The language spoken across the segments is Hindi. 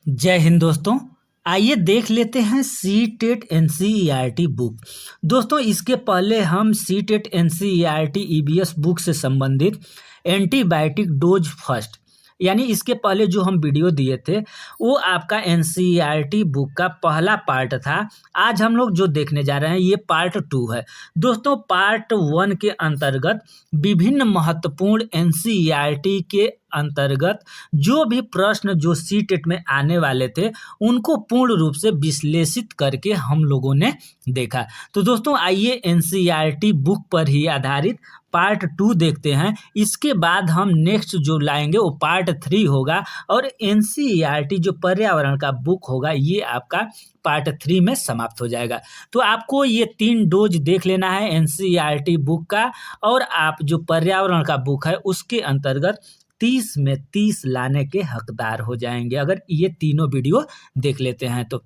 जय हिंद दोस्तों। आइए देख लेते हैं C TET N C E R T book. दोस्तों इसके पहले हम C TET N C E R T E V S book से संबंधित एंटीबायोटिक डोज फर्स्ट यानी इसके पहले जो हम वीडियो दिए थे वो आपका N C E R T book का पहला पार्ट था। आज हम लोग जो देखने जा रहे हैं ये पार्ट 2 है। दोस्तों पार्ट 1 के अंतर्गत विभिन्न महत्वपूर्ण N C E R T के अंतर्गत जो भी प्रश्न जो सी टेट में आने वाले थे उनको पूर्ण रूप से विश्लेषित करके हम लोगों ने देखा। तो दोस्तों आइए एनसीईआरटी बुक पर ही आधारित पार्ट 2 देखते हैं। इसके बाद हम नेक्स्ट जो लाएंगे वो पार्ट 3 होगा और एनसीईआरटी जो पर्यावरण का बुक होगा ये आपका पार्ट 3 में समाप्त हो जाएगा। तो आपको ये 3 डोज देख लेना है एनसीईआरटी बुक का, और आप जो पर्यावरण का बुक है उसके अंतर्गत 30 में 30 लाने के हकदार हो जाएंगे अगर ये तीनों वीडियो देख लेते हैं तो।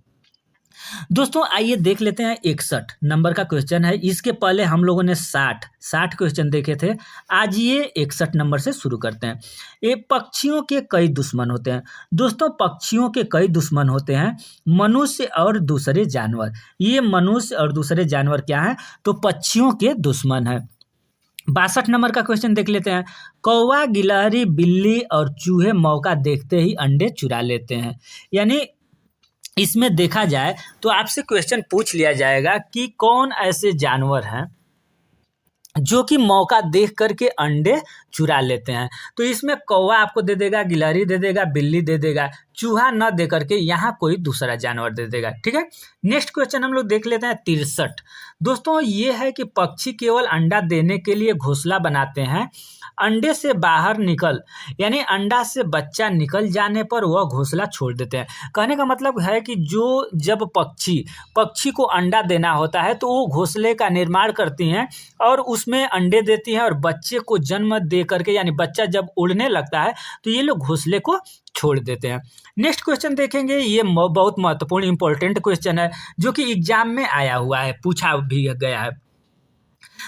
दोस्तों आइए देख लेते हैं 61 नंबर का क्वेश्चन है। इसके पहले हम लोगों ने 60 क्वेश्चन देखे थे। आज ये 61 नंबर से शुरू करते हैं। ये पक्षियों के कई दुश्मन होते हैं। दोस्तों पक्षियों के कई दुश्मन होते हैं, मनुष्य और दूसरे जानवर। ये मनुष्य और दूसरे जानवर क्या हैं? तो पक्षियों के दुश्मन है। 62 नंबर का क्वेश्चन देख लेते हैं। कौवा, गिलहरी, बिल्ली और चूहे मौका देखते ही अंडे चुरा लेते हैं। यानी इसमें देखा जाए तो आपसे क्वेश्चन पूछ लिया जाएगा कि कौन ऐसे जानवर हैं जो कि मौका देख करके अंडे चुरा लेते हैं। तो इसमें कौवा आपको दे देगा, गिलहरी दे देगा, बिल्ली दे देगा, चूहा न दे करके यहाँ कोई दूसरा जानवर दे देगा। ठीक है, नेक्स्ट क्वेश्चन हम लोग देख लेते हैं 63। दोस्तों ये है कि पक्षी केवल अंडा देने के लिए घोंसला बनाते हैं। अंडे से बाहर निकल यानी अंडा से बच्चा निकल जाने पर वह घोंसला छोड़ देते हैं। कहने का मतलब है कि जब पक्षी को अंडा देना होता है तो वो घोंसले का निर्माण करती हैं और उसमें अंडे देती हैं और बच्चे को जन्म दे करके यानी बच्चा जब उड़ने लगता है तो ये लोग घोंसले को छोड़ देते हैं। नेक्स्ट क्वेश्चन देखेंगे, ये बहुत महत्वपूर्ण इंपॉर्टेंट क्वेश्चन है जो कि एग्जाम में आया हुआ है, पूछा भी गया है।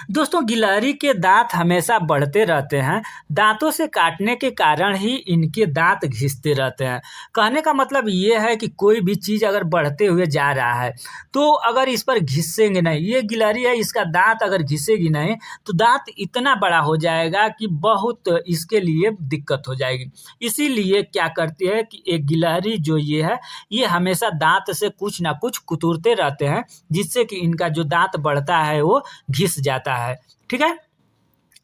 दोस्तों गिलहरी के दांत हमेशा बढ़ते रहते हैं, दांतों से काटने के कारण ही इनके दांत घिसते रहते हैं। कहने का मतलब ये है कि कोई भी चीज़ अगर बढ़ते हुए जा रहा है तो अगर इस पर घिसेंगे नहीं, ये गिलहरी है इसका दांत अगर घिसेगी नहीं तो दांत इतना बड़ा हो जाएगा कि बहुत इसके लिए दिक्कत हो जाएगी। इसीलिए क्या करती है कि एक गिलहरी जो ये है ये हमेशा दांत से कुछ ना कुछ कुतरते रहते हैं जिससे कि इनका जो दांत बढ़ता है वो घिस जाता है। ठीक है,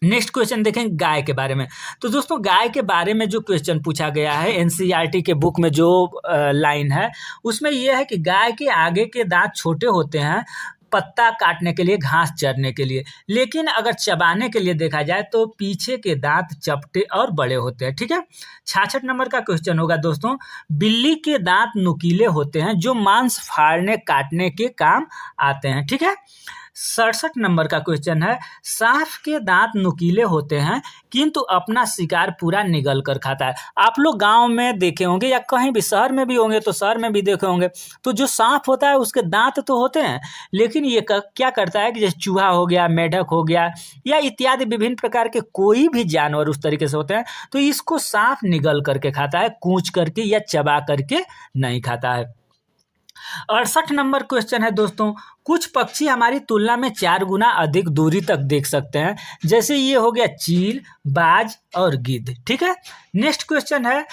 नेक्स्ट क्वेश्चन देखें गाय के बारे में। तो दोस्तों गाय के बारे में जो क्वेश्चन पूछा गया है एनसीईआरटी के बुक में जो लाइन है उसमें यह है कि गाय के आगे के दांत छोटे होते हैं पत्ता काटने के लिए, घास चरने के लिए, लेकिन अगर चबाने के लिए देखा जाए तो पीछे के दांत चपटे और बड़े होते हैं। ठीक है, 66 नंबर का क्वेश्चन होगा दोस्तों, बिल्ली के दांत नुकीले होते हैं जो मांस फाड़ने काटने के काम आते हैं। ठीक है, 67 नंबर का क्वेश्चन है, सांप के दांत नुकीले होते हैं किंतु अपना शिकार पूरा निगल कर खाता है। आप लोग गांव में देखे होंगे या कहीं भी शहर में भी होंगे तो शहर में भी देखे होंगे, तो जो सांप होता है उसके दांत तो होते हैं लेकिन ये क्या करता है कि जैसे चूहा हो गया, मेढक हो गया या इत्यादि विभिन्न प्रकार के कोई भी जानवर उस तरीके से होते हैं तो इसको सांप निगल करके खाता है, कूच करके या चबा करके नहीं खाता है। 68 नंबर क्वेश्चन है दोस्तों, कुछ पक्षी हमारी तुलना में 4 गुना अधिक दूरी तक देख सकते हैं, जैसे ये हो गया चील, बाज और गिद्ध। ठीक है, नेक्स्ट क्वेश्चन है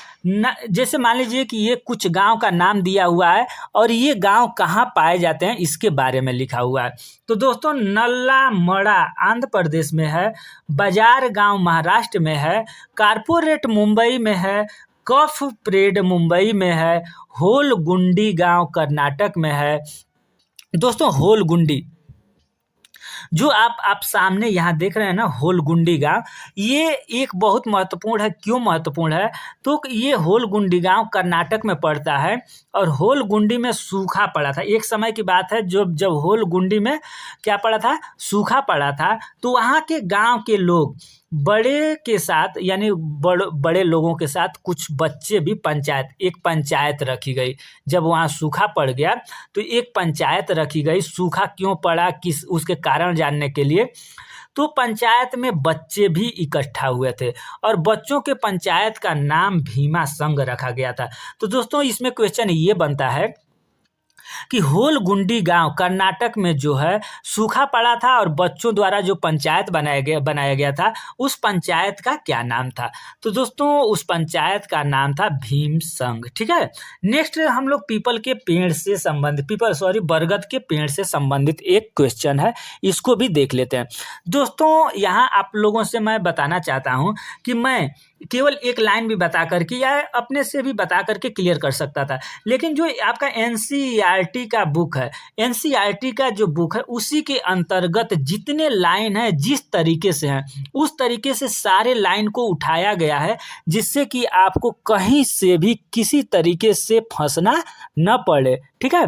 जैसे मान लीजिए कि ये कुछ गांव का नाम दिया हुआ है और ये गांव कहाँ पाए जाते हैं इसके बारे में लिखा हुआ है। तो दोस्तों नल्ला मड़ा आंध्र प्रदेश में है, बाजार गांव महाराष्ट्र में है, कारपोरेट मुंबई में है, कफ परेड मुंबई में है, होलगुंडी गांव कर्नाटक में है। दोस्तों होलगुंडी जो आप सामने यहाँ देख रहे हैं ना, होलगुंडी गांव, ये एक बहुत महत्वपूर्ण है। क्यों महत्वपूर्ण है? तो ये होलगुंडी गांव कर्नाटक में पड़ता है और होलगुंडी में सूखा पड़ा था। एक समय की बात है जब होलगुंडी में क्या पड़ा था, सूखा पड़ा था, तो वहाँ के गांव के लोग बड़े के साथ यानी बड़े लोगों के साथ कुछ बच्चे भी एक पंचायत रखी गई। जब वहाँ सूखा पड़ गया तो एक पंचायत रखी गई, सूखा क्यों पड़ा, किस उसके कारण जानने के लिए। तो पंचायत में बच्चे भी इकट्ठा हुए थे और बच्चों के पंचायत का नाम भीमा संघ रखा गया था। तो दोस्तों इसमें क्वेश्चन ये बनता है कि होलगुंडी गांव कर्नाटक में जो है सूखा पड़ा था और बच्चों द्वारा जो पंचायत बनाया गया था, उस पंचायत का क्या नाम था। तो दोस्तों उस पंचायत का नाम था भीम संघ। ठीक है, नेक्स्ट हम लोग बरगद के पेड़ से संबंधित एक क्वेश्चन है, इसको भी देख लेते हैं। दोस्तों यहाँ आप लोगों से मैं बताना चाहता हूँ कि मैं केवल एक लाइन भी बता करके या अपने से भी बता करके क्लियर कर सकता था, लेकिन जो आपका एनसीईआरटी का बुक है, एनसीईआरटी का जो बुक है उसी के अंतर्गत जितने लाइन है जिस तरीके से हैं उस तरीके से सारे लाइन को उठाया गया है, जिससे कि आपको कहीं से भी किसी तरीके से फंसना न पड़े। ठीक है,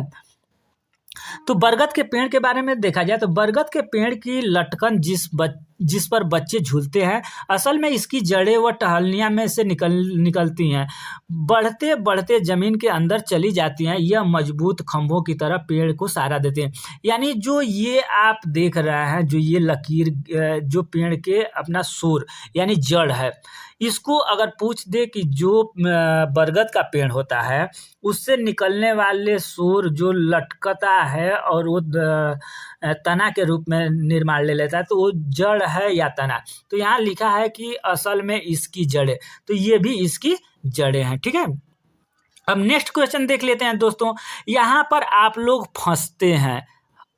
तो बरगद के पेड़ के बारे में देखा जाए तो बरगद के पेड़ की लटकन जिस पर बच्चे झूलते हैं, असल में इसकी जड़ें व टहनियाँ में से निकलती हैं, बढ़ते बढ़ते जमीन के अंदर चली जाती हैं। यह मजबूत खंभों की तरह पेड़ को सहारा देते हैं। यानी जो ये आप देख रहे हैं, जो ये लकीर जो पेड़ के अपना सूर यानी जड़ है, इसको अगर पूछ दे कि जो बरगद का पेड़ होता है उससे निकलने वाले सूर जो लटकता है और वो तना के रूप में निर्माण ले लेता है, तो वो जड़ है या तना। तो यहाँ लिखा है कि असल में इसकी जड़ें, तो ये भी इसकी जड़ें हैं। ठीक है, अब नेक्स्ट क्वेश्चन देख लेते हैं दोस्तों। यहाँ पर आप लोग फंसते हैं,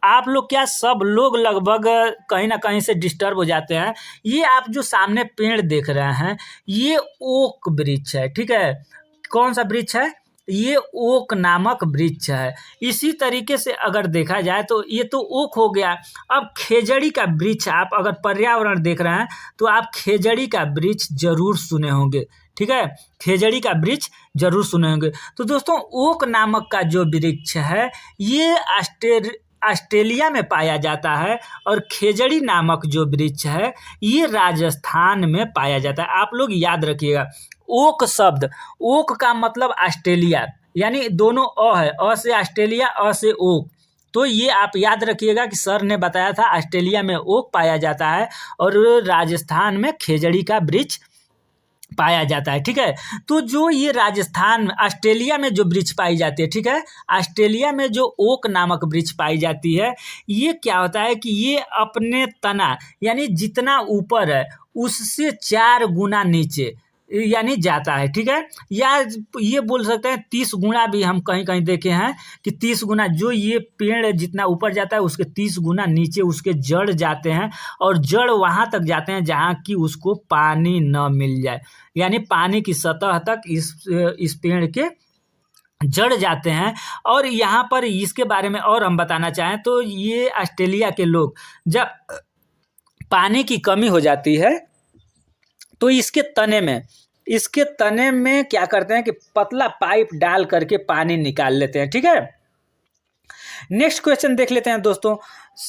आप लोग क्या सब लोग लगभग कहीं ना कहीं से डिस्टर्ब हो जाते हैं। ये आप जो सामने पेड़ देख रहे हैं ये ओक वृक्ष है। ठीक है, कौन सा वृक्ष है, ये ओक नामक वृक्ष है। इसी तरीके से अगर देखा जाए तो ये तो ओक हो गया। अब खेजड़ी का वृक्ष, आप अगर पर्यावरण देख रहे हैं तो आप खेजड़ी का वृक्ष जरूर सुने होंगे। ठीक है, खेजड़ी का वृक्ष जरूर सुने होंगे। तो दोस्तों ओक नामक का जो वृक्ष है ये ऑस्ट्रेलिया में पाया जाता है और खेजड़ी नामक जो वृक्ष है ये राजस्थान में पाया जाता है। आप लोग याद रखिएगा, ओक शब्द, ओक का मतलब ऑस्ट्रेलिया, यानी दोनों अ है, अ से ऑस्ट्रेलिया, अ से ओक। तो ये आप याद रखिएगा कि सर ने बताया था ऑस्ट्रेलिया में ओक पाया जाता है और राजस्थान में खेजड़ी का वृक्ष पाया जाता है। ठीक है, तो जो ये राजस्थान ऑस्ट्रेलिया में जो वृक्ष पाई जाती है, ठीक है, ऑस्ट्रेलिया में जो ओक नामक वृक्ष पाई जाती है, ये क्या होता है कि ये अपने तना यानी जितना ऊपर है उससे 4 गुना नीचे यानी जाता है। ठीक है, या ये बोल सकते हैं 30 गुना भी हम कहीं कहीं देखे हैं कि 30 गुना, जो ये पेड़ जितना ऊपर जाता है उसके 30 गुना नीचे उसके जड़ जाते हैं और जड़ वहाँ तक जाते हैं जहाँ कि उसको पानी न मिल जाए, यानी पानी की सतह तक इस पेड़ के जड़ जाते हैं। और यहाँ पर इसके बारे में और हम बताना चाहें तो ये ऑस्ट्रेलिया के लोग जब पानी की कमी हो जाती है तो इसके तने में क्या करते हैं कि पतला पाइप डाल करके पानी निकाल लेते हैं। ठीक है, नेक्स्ट क्वेश्चन देख लेते हैं दोस्तों।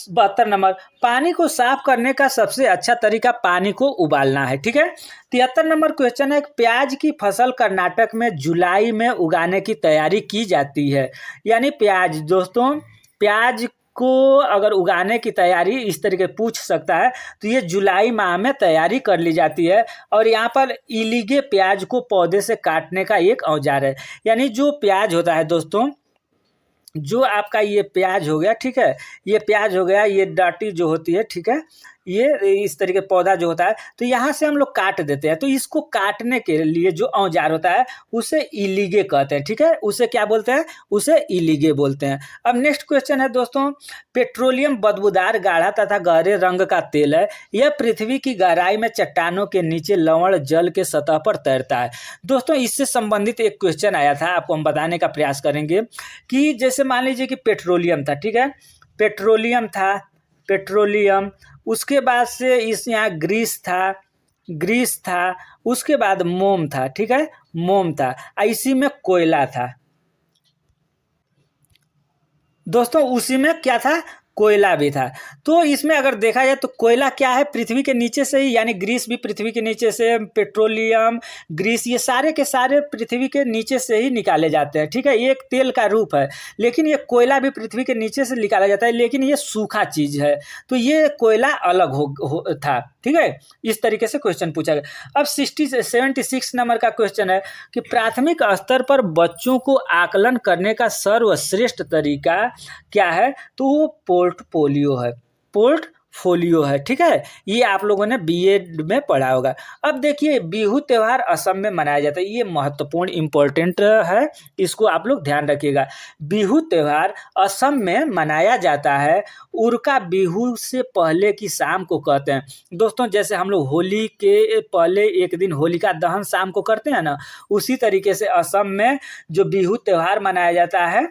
72 नंबर, पानी को साफ करने का सबसे अच्छा तरीका पानी को उबालना है। ठीक है, 73 नंबर क्वेश्चन है, प्याज की फसल कर्नाटक में जुलाई में उगाने की तैयारी की जाती है। यानी प्याज, दोस्तों प्याज को अगर उगाने की तैयारी इस तरीके पूछ सकता है तो ये जुलाई माह में तैयारी कर ली जाती है। और यहाँ पर इलीगे प्याज को पौधे से काटने का एक औजार है। यानी जो प्याज होता है दोस्तों, जो आपका ये प्याज हो गया, ठीक है, ये प्याज हो गया, ये डाटी जो होती है, ठीक है, ये इस तरीके पौधा जो होता है तो यहाँ से हम लोग काट देते हैं। तो इसको काटने के लिए जो औजार होता है उसे इलीगे कहते हैं। ठीक है, उसे क्या बोलते हैं, उसे इलीगे बोलते हैं। अब नेक्स्ट क्वेश्चन है दोस्तों, पेट्रोलियम बदबूदार गाढ़ा तथा गहरे रंग का तेल है। यह पृथ्वी की गहराई में चट्टानों के नीचे लवण जल के सतह पर तैरता है। दोस्तों इससे संबंधित एक क्वेश्चन आया था, आपको हम बताने का प्रयास करेंगे कि जैसे मान लीजिए कि पेट्रोलियम था, ठीक है, पेट्रोलियम, उसके बाद से इस यहाँ ग्रीस था, उसके बाद मोम था। ठीक है, मोम था, इसी में कोयला था। दोस्तों उसी में क्या था, कोयला भी था। तो इसमें अगर देखा जाए तो कोयला क्या है, पृथ्वी के नीचे से ही, यानी ग्रीस भी पृथ्वी के नीचे से, पेट्रोलियम, ग्रीस, ये सारे के सारे पृथ्वी के नीचे से ही निकाले जाते हैं, ठीक है। ये एक तेल का रूप है, लेकिन ये कोयला भी पृथ्वी के नीचे से निकाला जाता है, लेकिन ये सूखा चीज है, तो ये कोयला अलग था, ठीक है। इस तरीके से क्वेश्चन पूछा गया। अब 76 नंबर का क्वेश्चन है कि प्राथमिक स्तर पर बच्चों को आकलन करने का सर्वश्रेष्ठ तरीका क्या है, तो वो पोर्टफोलियो है, ठीक है। ये आप लोगों ने बीएड में पढ़ा होगा। अब देखिए, बिहू त्यौहार असम में मनाया जाता है, ये महत्वपूर्ण इंपॉर्टेंट है, इसको आप लोग ध्यान रखिएगा। बिहू त्यौहार असम में मनाया जाता है, उरका बिहू से पहले की शाम को कहते हैं। दोस्तों, जैसे हम लोग होली के पहले एक दिन होलिका दहन शाम को करते हैं ना, उसी तरीके से असम में जो बिहू त्यौहार मनाया जाता है,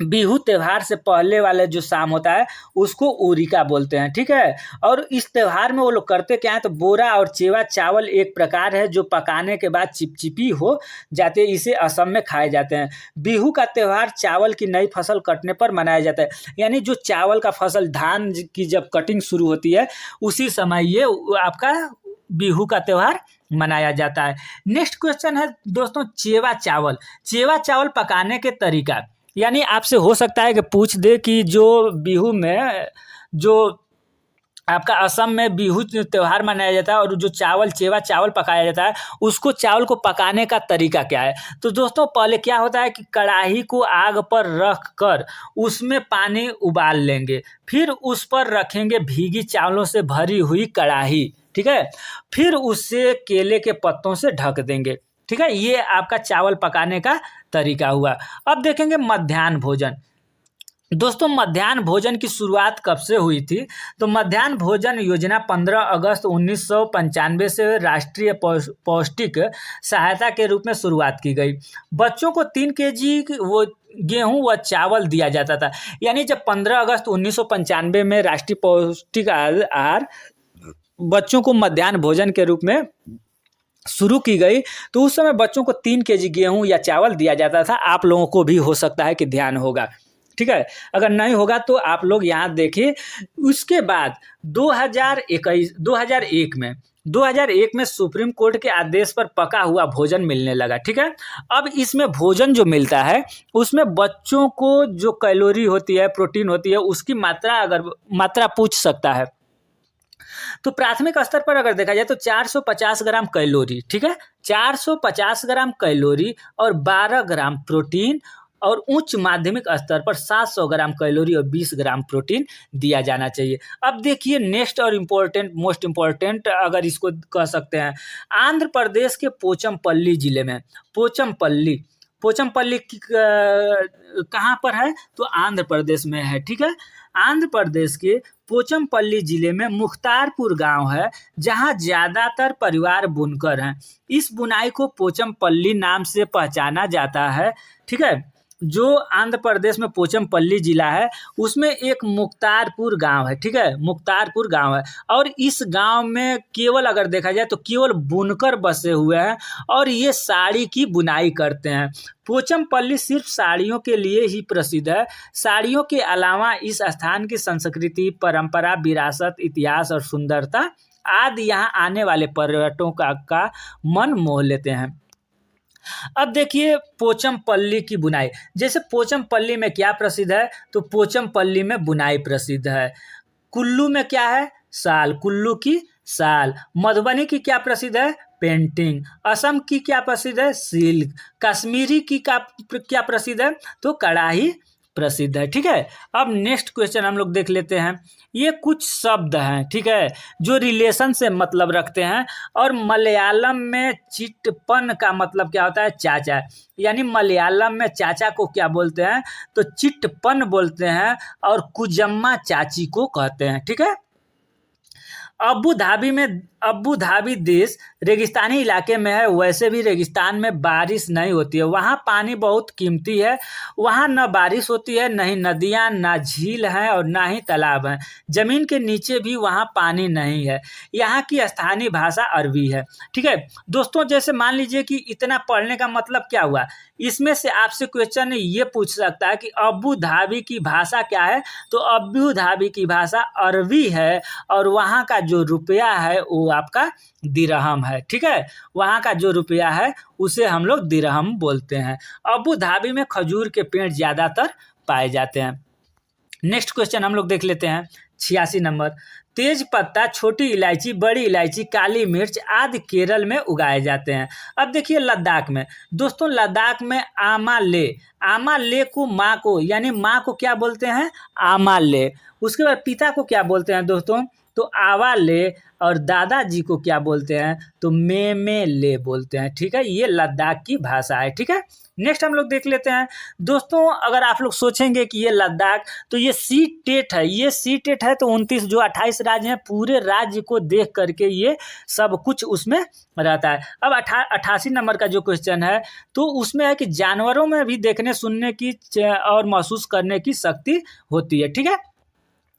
बिहू त्यौहार से पहले वाले जो शाम होता है उसको उरिका बोलते हैं, ठीक है। और इस त्यौहार में वो लोग करते क्या है, तो बोरा और चेवा चावल एक प्रकार है जो पकाने के बाद चिपचिपी हो जाते हैं, इसे असम में खाए जाते हैं। बिहू का त्यौहार चावल की नई फसल कटने पर मनाया जाता है, यानी जो चावल का फसल, धान की जब कटिंग शुरू होती है उसी समय ये आपका बिहू का त्यौहार मनाया जाता है। नेक्स्ट क्वेश्चन है दोस्तों, चेवा चावल पकाने के तरीका, यानी आपसे हो सकता है कि पूछ दे कि जो बिहू में, जो आपका असम में बिहू त्यौहार मनाया जाता है और जो चेवा चावल पकाया जाता है, उसको चावल को पकाने का तरीका क्या है। तो दोस्तों, पहले क्या होता है कि कढ़ाई को आग पर रख कर उसमें पानी उबाल लेंगे, फिर उस पर रखेंगे भीगी चावलों से भरी हुई कढ़ाई, ठीक है। फिर उससे केले के पत्तों से ढक देंगे, ठीक है। ये आपका चावल पकाने का तरीका हुआ। अब देखेंगे मध्याह्न भोजन। दोस्तों, मध्याह्न भोजन की शुरुआत कब से हुई थी, तो मध्याह्न भोजन योजना 15 अगस्त 1995 से राष्ट्रीय पौष्टिक सहायता के रूप में शुरुआत की गई। बच्चों को 3 केजी वो गेहूं व चावल दिया जाता था, यानी जब 15 अगस्त 1995 में राष्ट्रीय पौष्टिक आहार बच्चों को मध्याह्न भोजन के रूप में शुरू की गई, तो उस समय बच्चों को 3 केजी गेहूं या चावल दिया जाता था। आप लोगों को भी हो सकता है कि ध्यान होगा, ठीक है। अगर नहीं होगा तो आप लोग यहाँ देखिए। उसके बाद 2001 में सुप्रीम कोर्ट के आदेश पर पका हुआ भोजन मिलने लगा, ठीक है। अब इसमें भोजन जो मिलता है उसमें बच्चों को जो कैलोरी होती है, प्रोटीन होती है, उसकी मात्रा पूछ सकता है। तो प्राथमिक स्तर पर अगर देखा जाए तो 450 ग्राम कैलोरी, ठीक है, 450 ग्राम कैलोरी और 12 ग्राम प्रोटीन, और उच्च माध्यमिक स्तर पर 700 ग्राम कैलोरी और 20 ग्राम प्रोटीन दिया जाना चाहिए। अब देखिए, नेक्स्ट और मोस्ट इम्पोर्टेंट अगर इसको कह सकते हैं, आंध्र प्रदेश के पोचमपल्ली जिले में, पोचमपल्ली कहाँ पर है, तो आंध्र प्रदेश में है, ठीक है। आंध्र प्रदेश के पोचमपल्ली जिले में मुख्तारपुर गांव है, जहां ज्यादातर परिवार बुनकर हैं। इस बुनाई को पोचमपल्ली नाम से पहचाना जाता है, ठीक है। जो आंध्र प्रदेश में पोचमपल्ली जिला है उसमें एक मुख्तारपुर गांव है, ठीक है, मुख्तारपुर गांव है। और इस गांव में केवल अगर देखा जाए तो केवल बुनकर बसे हुए हैं और ये साड़ी की बुनाई करते हैं। पोचमपल्ली सिर्फ साड़ियों के लिए ही प्रसिद्ध है। साड़ियों के अलावा इस स्थान की संस्कृति, परंपरा, विरासत, इतिहास और सुंदरता आदि यहाँ आने वाले पर्यटकों का मन मोह लेते हैं। अब देखिए, पोचमपल्ली की बुनाई, जैसे पोचमपल्ली में क्या प्रसिद्ध है, तो पोचमपल्ली में बुनाई प्रसिद्ध है। कुल्लू में क्या है, साल, कुल्लू की साल। मधुबनी की क्या प्रसिद्ध है, पेंटिंग। असम की क्या प्रसिद्ध है, सिल्क। कश्मीरी की क्या प्रसिद्ध है, तो कढ़ाई प्रसिद्ध है, ठीक है। अब नेक्स्ट क्वेश्चन हम लोग देख लेते हैं। ये कुछ शब्द हैं, ठीक है, जो रिलेशन से मतलब रखते हैं। और मलयालम में चिट्टपन का मतलब क्या होता है, चाचा, यानी मलयालम में चाचा को क्या बोलते हैं, तो चिट्टपन बोलते हैं, और कुजम्मा चाची को कहते हैं, ठीक है। अबू धाबी में अबू धाबी देश रेगिस्तानी इलाके में है, वैसे भी रेगिस्तान में बारिश नहीं होती है, वहाँ पानी बहुत कीमती है, वहाँ न बारिश होती है, न ही नदियाँ, ना झील हैं और ना ही तालाब हैं, ज़मीन के नीचे भी वहाँ पानी नहीं है। यहाँ की स्थानीय भाषा अरबी है। ठीक है दोस्तों, जैसे मान लीजिए कि इतना पढ़ने का मतलब क्या हुआ, इसमें से आपसे क्वेश्चन ये पूछ सकता है कि अबू धाबी की भाषा क्या है, तो अबू धाबी की भाषा अरबी है और वहाँ का जो रुपया है वो आपका दिरहम है। ठीक है, वहाँ का जो रुपया है उसे हम लोग दिरहम बोलते हैं। अबू धाबी में खजूर के पेड़ ज़्यादातर पाए जाते हैं। नेक्स्ट क्वेश्चन हम लोग देख लेते हैं 86 नंबर। तेज पत्ता, छोटी इलायची, बड़ी इलायची, काली मिर्च आदि केरल में उगाए जाते हैं। अब देखिए लद्दाख में, दोस्तों लद्दाख में आमा ले को माँ को, यानी माँ को क्या बोलते हैं, आमा ले। उसके बाद पिता को क्या बोलते हैं दोस्तों, तो आवा ले, और दादाजी को क्या बोलते हैं, तो मे ले बोलते हैं। ठीक है, ये लद्दाख की भाषा है। ठीक है, नेक्स्ट हम लोग देख लेते हैं दोस्तों। अगर आप लोग सोचेंगे कि ये लद्दाख, तो ये सी टेट है, ये सी टेट है तो 29 जो 28 राज्य हैं, पूरे राज्य को देख करके ये सब कुछ उसमें रहता है। अब 88 नंबर का जो क्वेश्चन है, तो उसमें है कि जानवरों में भी देखने, सुनने की और महसूस करने की शक्ति होती है। ठीक है,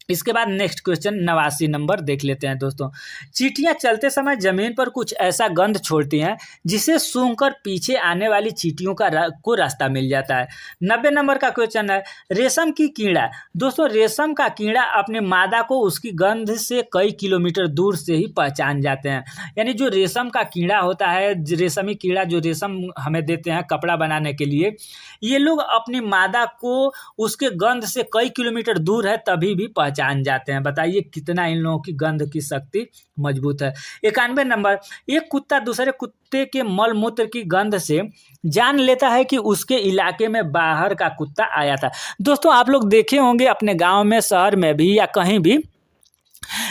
इसके बाद नेक्स्ट क्वेश्चन 89 नंबर देख लेते हैं दोस्तों। चींटियां चलते समय जमीन पर कुछ ऐसा गंध छोड़ती हैं जिसे सूंघकर पीछे आने वाली चींटियों को रास्ता मिल जाता है। 90 नंबर का क्वेश्चन है, रेशम की कीड़ा। दोस्तों रेशम का कीड़ा अपने मादा को उसकी गंध से कई किलोमीटर दूर से ही पहचान जाते हैं। यानी जो रेशम का कीड़ा होता है, रेशमी कीड़ा जो रेशम हमें देते हैं कपड़ा बनाने के लिए, ये लोग अपनी मादा को उसके गंध से कई किलोमीटर दूर है तभी भी पहचान जाते हैं। बताइए कितना इन लोगों की गंध की शक्ति मजबूत है। 91 नंबर, एक कुत्ता दूसरे कुत्ते के मल मूत्र की गंध से जान लेता है कि उसके इलाके में बाहर का कुत्ता आया था। दोस्तों आप लोग देखे होंगे अपने गांव में, शहर में भी या कहीं भी,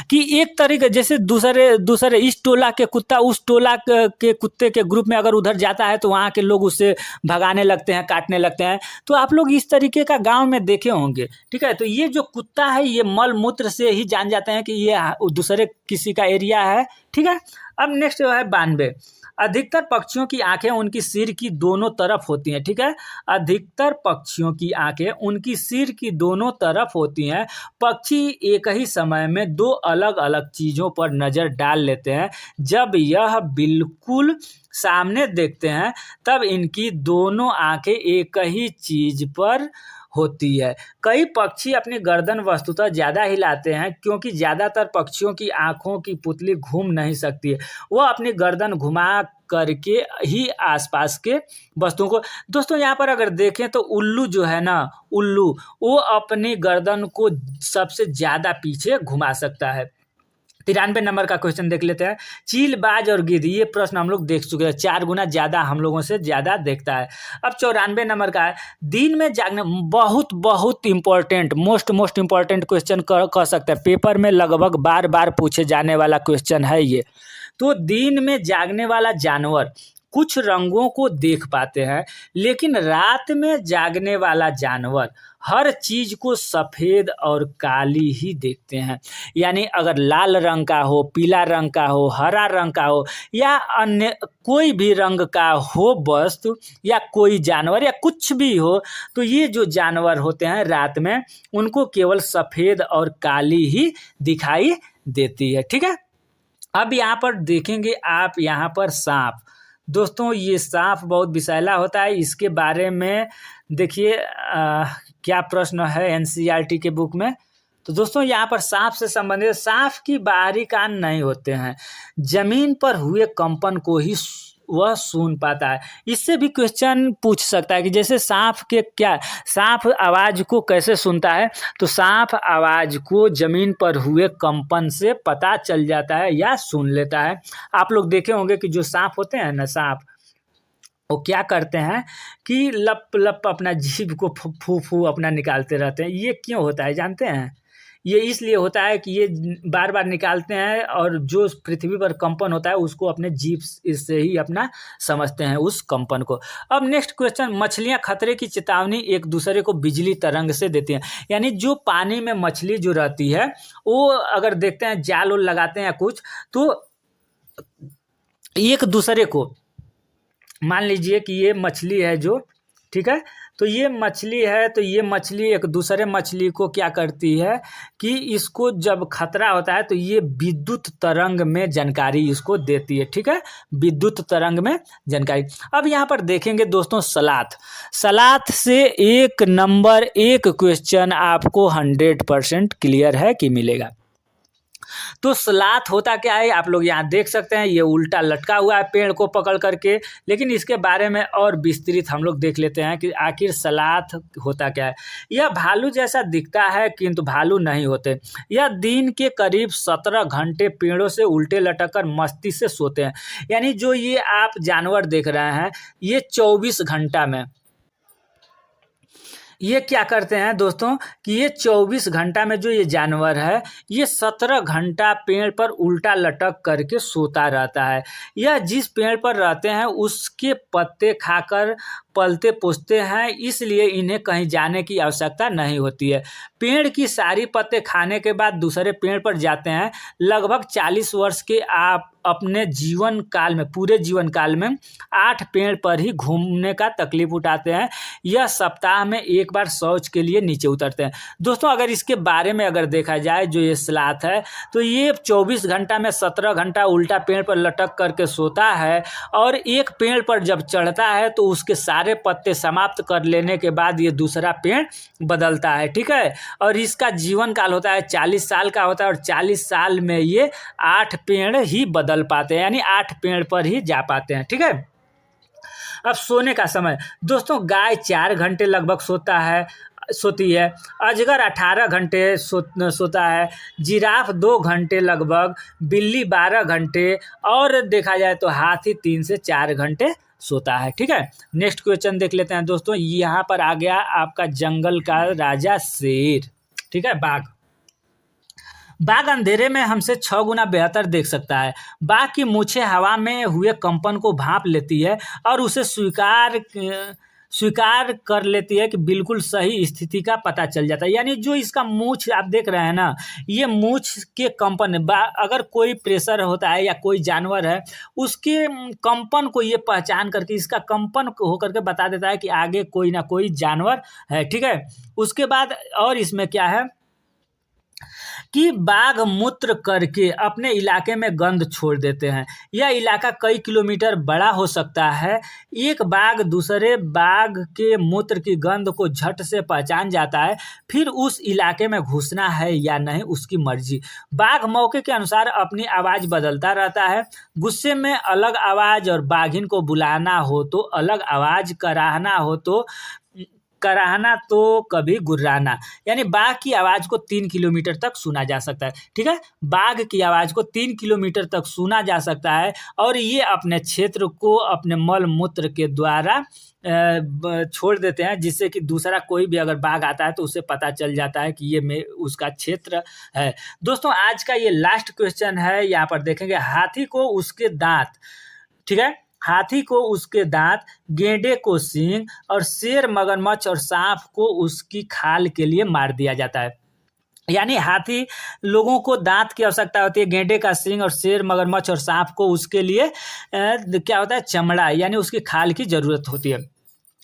कि एक तरीके जैसे दूसरे इस टोला के कुत्ता उस टोला के कुत्ते के ग्रुप में अगर उधर जाता है तो वहाँ के लोग उससे भगाने लगते हैं, काटने लगते हैं। तो आप लोग इस तरीके का गांव में देखे होंगे। ठीक है, तो ये जो कुत्ता है ये मल मूत्र से ही जान जाते हैं कि ये दूसरे किसी का एरिया है। ठीक है, अब नेक्स्ट जो है 92, अधिकतर पक्षियों की आंखें उनकी सिर की दोनों तरफ होती हैं। ठीक है, अधिकतर पक्षियों की आंखें उनकी सिर की दोनों तरफ होती हैं। पक्षी एक ही समय में दो अलग अलग चीज़ों पर नज़र डाल लेते हैं। जब यह बिल्कुल सामने देखते हैं तब इनकी दोनों आंखें एक ही चीज़ पर होती है। कई पक्षी अपनी गर्दन वस्तुतः ज़्यादा हिलाते हैं क्योंकि ज़्यादातर पक्षियों की आंखों की पुतली घूम नहीं सकती है। वह अपनी गर्दन घुमा करके ही आसपास के वस्तुओं को, दोस्तों यहाँ पर अगर देखें तो उल्लू जो है ना, उल्लू वो अपनी गर्दन को सबसे ज़्यादा पीछे घुमा सकता है। 93 नंबर का क्वेश्चन देख लेते हैं। चील, बाज और गिद्ध, ये प्रश्न हम लोग देख चुके हैं, 4 गुना ज़्यादा हम लोगों से ज़्यादा देखता है। अब 94 नंबर का है, दिन में जागने, बहुत इंपॉर्टेंट, मोस्ट इंपॉर्टेंट क्वेश्चन कह सकते हैं, पेपर में लगभग बार बार पूछे जाने वाला क्वेश्चन है ये। तो दिन में जागने वाला जानवर कुछ रंगों को देख पाते हैं, लेकिन रात में जागने वाला जानवर हर चीज को सफ़ेद और काली ही देखते हैं। यानी अगर लाल रंग का हो, पीला रंग का हो, हरा रंग का हो या अन्य कोई भी रंग का हो वस्तु या कोई जानवर या कुछ भी हो, तो ये जो जानवर होते हैं रात में उनको केवल सफ़ेद और काली ही दिखाई देती है। ठीक है, अब यहाँ पर देखेंगे आप, यहाँ पर सांप। दोस्तों ये सांप बहुत विषैला होता है, इसके बारे में देखिए क्या प्रश्न है एनसीईआरटी के बुक में। तो दोस्तों यहाँ पर सांप से संबंधित, सांप की बाहरी कान नहीं होते हैं, जमीन पर हुए कंपन को ही वह सुन पाता है। इससे भी क्वेश्चन पूछ सकता है कि जैसे सांप आवाज़ को कैसे सुनता है, तो सांप आवाज़ को जमीन पर हुए कंपन से पता चल जाता है या सुन लेता है। आप लोग देखे होंगे कि जो सांप होते हैं ना, सांप वो क्या करते हैं कि लप लप अपना जीभ को फू फू अपना निकालते रहते हैं। ये क्यों होता है जानते हैं? ये इसलिए होता है कि ये बार बार निकालते हैं और जो पृथ्वी पर कंपन होता है उसको अपने जीभ से ही अपना समझते हैं उस कंपन को। अब नेक्स्ट क्वेश्चन, मछलियां खतरे की चेतावनी एक दूसरे को बिजली तरंग से देती हैं। यानी जो पानी में मछली जो रहती है वो अगर देखते हैं जाल लगाते हैं कुछ, तो एक दूसरे को, मान लीजिए कि ये मछली है जो, ठीक है, तो ये मछली है, तो ये मछली एक दूसरे मछली को क्या करती है कि इसको जब खतरा होता है तो ये विद्युत तरंग में जानकारी इसको देती है, ठीक है, विद्युत तरंग में जानकारी। अब यहाँ पर देखेंगे दोस्तों सलाथ, सलाथ से एक नंबर एक क्वेश्चन आपको 100% क्लियर है कि मिलेगा। तो सलाथ होता क्या है, आप लोग यहाँ देख सकते हैं, ये उल्टा लटका हुआ है पेड़ को पकड़ करके। लेकिन इसके बारे में और विस्तृत हम लोग देख लेते हैं कि आखिर सलाथ होता क्या है। यह भालू जैसा दिखता है किंतु भालू नहीं होते। यह दिन के करीब 17 घंटे पेड़ों से उल्टे लटक कर मस्ती से सोते हैं। यानी जो ये आप जानवर देख रहे हैं, ये 24 घंटा में ये क्या करते हैं दोस्तों कि ये 24 घंटा में जो ये जानवर है, ये 17 घंटा पेड़ पर उल्टा लटक करके सोता रहता है। यह जिस पेड़ पर रहते हैं उसके पत्ते खाकर पलते पोसते हैं, इसलिए इन्हें कहीं जाने की आवश्यकता नहीं होती है। पेड़ की सारी पत्ते खाने के बाद दूसरे पेड़ पर जाते हैं। लगभग 40 वर्ष के आप अपने जीवन काल में, पूरे जीवन काल में 8 पेड़ पर ही घूमने का तकलीफ उठाते हैं। यह सप्ताह में एक बार शौच के लिए नीचे उतरते हैं। दोस्तों अगर इसके बारे में अगर देखा जाए, जो ये सलाथ है, तो ये 24 घंटा में 17 घंटा उल्टा पेड़ पर लटक करके सोता है, और एक पेड़ पर जब चढ़ता है तो उसके सारे पत्ते समाप्त कर लेने के बाद ये दूसरा पेड़ बदलता है, ठीक है। और इसका जीवन काल होता है 40 साल का होता है, और 40 साल में ये 8 पेड़ ही बदल पाते हैं, यानी 8 पेड़ पर ही जा पाते हैं, ठीक है। अब सोने का समय दोस्तों, गाय 4 घंटे लगभग सोती है। अजगर 18 घंटे सोता है। जिराफ 2 घंटे लगभग, बिल्ली 12 घंटे, और देखा जाए तो हाथी 3 से 4 घंटे सोता है, ठीक है। नेक्स्ट क्वेश्चन देख लेते हैं दोस्तों। यहाँ पर आ गया आपका जंगल का राजा शेर, ठीक है। बाघ अंधेरे में हमसे 6 गुना बेहतर देख सकता है। बाघ की मूछें हवा में हुए कंपन को भांप लेती है और उसे स्वीकार कर लेती है कि बिल्कुल सही स्थिति का पता चल जाता है। यानी जो इसका मूछ आप देख रहे हैं ना, ये मूछ के कंपन, अगर कोई प्रेशर होता है या कोई जानवर है, उसके कंपन को ये पहचान करके, इसका कंपन होकर के बता देता है कि आगे कोई ना कोई जानवर है, ठीक है। उसके बाद और इसमें क्या है कि बाघ मूत्र करके अपने इलाके में गंध छोड़ देते हैं। यह इलाका कई किलोमीटर बड़ा हो सकता है। एक बाघ दूसरे बाघ के मूत्र की गंध को झट से पहचान जाता है, फिर उस इलाके में घुसना है या नहीं उसकी मर्जी। बाघ मौके के अनुसार अपनी आवाज़ बदलता रहता है। गुस्से में अलग आवाज़, और बाघिन को बुलाना हो तो अलग आवाज़, कराहना तो कभी गुर्राना। यानी बाघ की आवाज़ को 3 किलोमीटर तक सुना जा सकता है, ठीक है। बाघ की आवाज़ को 3 किलोमीटर तक सुना जा सकता है, और ये अपने क्षेत्र को अपने मल मूत्र के द्वारा छोड़ देते हैं, जिससे कि दूसरा कोई भी अगर बाघ आता है तो उसे पता चल जाता है कि ये उसका क्षेत्र है। दोस्तों आज का ये लास्ट क्वेश्चन है, यहाँ पर देखेंगे। हाथी को उसके दांत, ठीक है, हाथी को उसके दांत, गेंडे को सींग, और शेर, मगरमच्छ और सांप को उसकी खाल के लिए मार दिया जाता है। यानी हाथी लोगों को दांत की आवश्यकता होती है, गेंडे का सींग, और शेर, मगरमच्छ और सांप को उसके लिए क्या होता है, चमड़ा, यानी उसकी खाल की जरूरत होती है।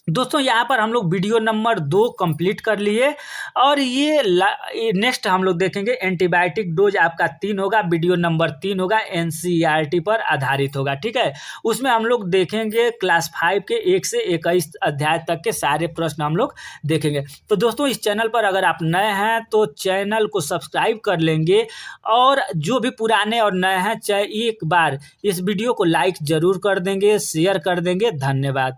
दोस्तों यहाँ पर हम लोग वीडियो नंबर 2 कंप्लीट कर लिए, और ये नेक्स्ट हम लोग देखेंगे एंटीबायोटिक डोज आपका 3 होगा, वीडियो नंबर 3 होगा, एनसीईआरटी पर आधारित होगा, ठीक है। उसमें हम लोग देखेंगे क्लास 5 के 1 से 21 अध्याय तक के सारे प्रश्न हम लोग देखेंगे। तो दोस्तों इस चैनल पर अगर आप नए हैं तो चैनल को सब्सक्राइब कर लेंगे, और जो भी पुराने और नए हैं चाहे एक बार इस वीडियो को लाइक ज़रूर कर देंगे, शेयर कर देंगे। धन्यवाद।